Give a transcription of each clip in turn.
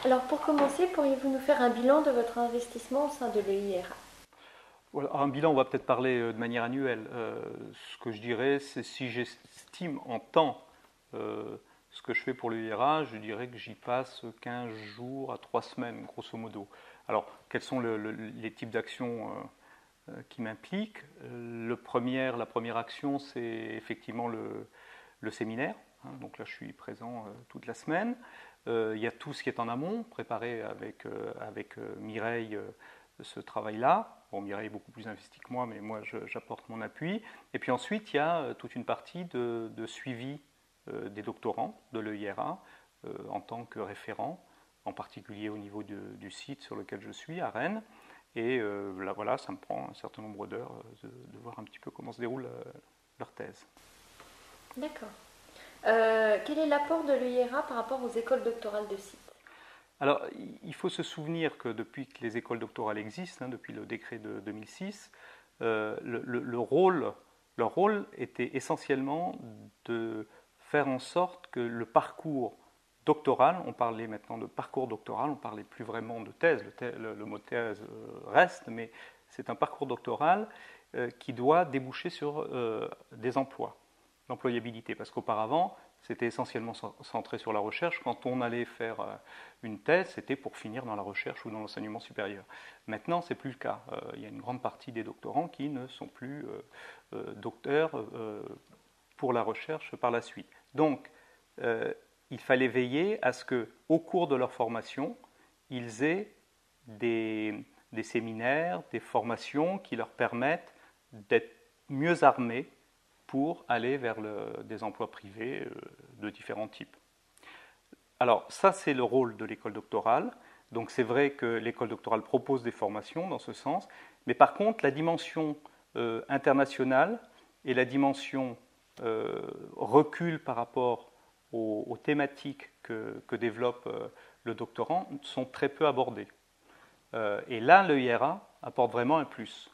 Alors pour commencer, pourriez-vous nous faire un bilan de votre investissement au sein de l'EIRA? Voilà, un bilan, on va peut-être parler de manière annuelle. Ce que je dirais, c'est si j'estime en temps ce que je fais pour l'EIRA, je dirais que j'y passe 15 jours à 3 semaines, grosso modo. Alors, quels sont les types d'actions qui m'impliquent? La première action, c'est effectivement le séminaire. Hein, donc là, je suis présent toute la semaine. Il y a tout ce qui est en amont, préparé avec Mireille ce travail-là. Bon, Mireille est beaucoup plus investie que moi, mais moi, j'apporte mon appui. Et puis ensuite, il y a toute une partie de suivi des doctorants de l'EIRA en tant que référent, en particulier au niveau du site sur lequel je suis, à Rennes. Et là, voilà, ça me prend un certain nombre d'heures de voir un petit peu comment se déroule leur thèse. D'accord. Quel est l'apport de l'EIRA par rapport aux écoles doctorales de site? Alors, il faut se souvenir que depuis que les écoles doctorales existent, hein, depuis le décret de 2006, leur rôle était essentiellement de faire en sorte que le parcours doctoral, on parlait maintenant de parcours doctoral, on parlait plus vraiment de thèse, le mot thèse reste, mais c'est un parcours doctoral qui doit déboucher sur des emplois, l'employabilité, parce qu'auparavant, c'était essentiellement centré sur la recherche. Quand on allait faire une thèse, c'était pour finir dans la recherche ou dans l'enseignement supérieur. Maintenant, ce n'est plus le cas. Il y a une grande partie des doctorants qui ne sont plus docteurs pour la recherche par la suite. Donc, il fallait veiller à ce qu'au cours de leur formation, ils aient des séminaires, des formations qui leur permettent d'être mieux armés pour aller vers des emplois privés de différents types. Alors ça, c'est le rôle de l'école doctorale. Donc c'est vrai que l'école doctorale propose des formations dans ce sens, mais par contre, la dimension internationale et la dimension recul par rapport aux thématiques que développe le doctorant sont très peu abordées. Et là, l'EIRA apporte vraiment un plus.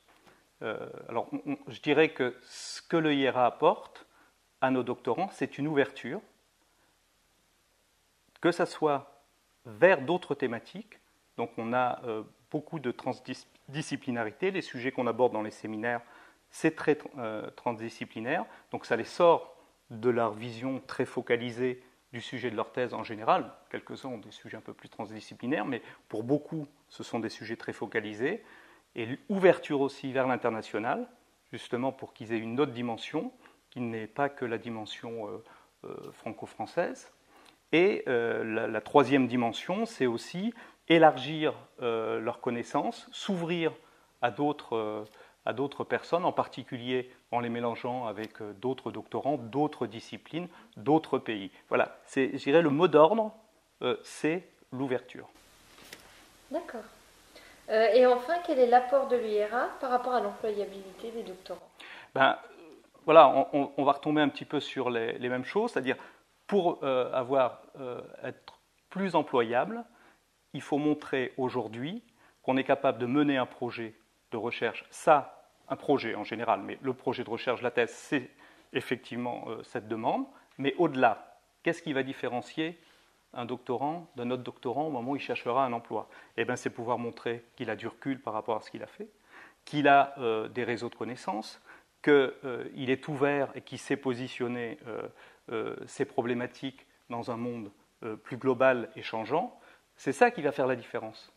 Alors, je dirais que ce que l'EIRA apporte à nos doctorants, c'est une ouverture, que ce soit vers d'autres thématiques. Donc, on a beaucoup de transdisciplinarité. Les sujets qu'on aborde dans les séminaires, c'est très transdisciplinaire. Donc, ça les sort de leur vision très focalisée du sujet de leur thèse en général. Quelques-uns ont des sujets un peu plus transdisciplinaires, mais pour beaucoup, ce sont des sujets très focalisés. Et l'ouverture aussi vers l'international, justement pour qu'ils aient une autre dimension, qui n'est pas que la dimension franco-française. Et la troisième dimension, c'est aussi élargir leurs connaissances, s'ouvrir à d'autres personnes, en particulier en les mélangeant avec d'autres doctorants, d'autres disciplines, d'autres pays. Voilà, je dirais le mot d'ordre, c'est l'ouverture. D'accord. Et enfin, quel est l'apport de l'EIRA par rapport à l'employabilité des doctorants? Ben, voilà, on va retomber un petit peu sur les mêmes choses, c'est-à-dire pour être plus employable, il faut montrer aujourd'hui qu'on est capable de mener un projet de recherche. Ça, un projet en général, mais le projet de recherche, la thèse, c'est effectivement cette demande. Mais au-delà, qu'est-ce qui va différencier un doctorant d'un autre doctorant au moment où il cherchera un emploi? Eh bien, c'est pouvoir montrer qu'il a du recul par rapport à ce qu'il a fait, qu'il a des réseaux de connaissances, qu'il est ouvert et qu'il sait positionner ses problématiques dans un monde plus global et changeant. C'est ça qui va faire la différence.